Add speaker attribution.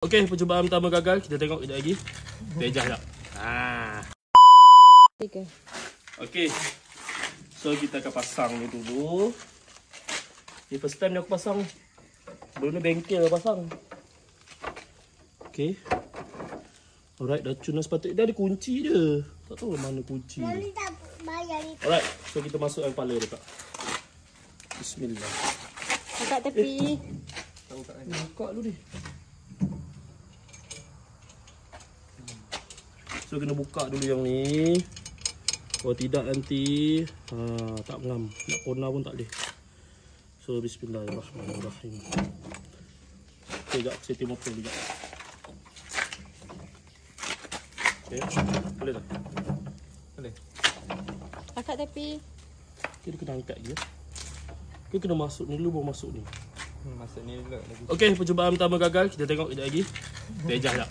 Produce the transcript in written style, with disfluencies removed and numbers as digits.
Speaker 1: Okey, percubaan pertama gagal. Kita tengok kejap lagi. Pejah tak? Okey. So kita akan pasang ni dulu. Ni first time ni aku pasang. Belum ni bengkel aku pasang. Okey. Alright, dah cuna sepatutnya. Dia ada kunci dia. Tak tahu mana kunci dia. Alright, so kita masukkan kepala dia, Kak. Bismillah.
Speaker 2: Dekat tepi.
Speaker 1: Buka dulu ni. So kena buka dulu yang ni. Kalau tidak nanti tak ngam. Nak corner pun tak boleh. So bismillahirrahmanirrahim. Okay, sekejap setting motor sekejap. Okay, boleh tak? Boleh.
Speaker 2: Dekat tepi.
Speaker 1: Okay, dia kena angkat je. Okay, kena masuk ni dulu baru masuk ni.
Speaker 3: Masuk ni dulu lagi.
Speaker 1: Okay, percubaan pertama gagal. Kita tengok kejap lagi. Pejah tak?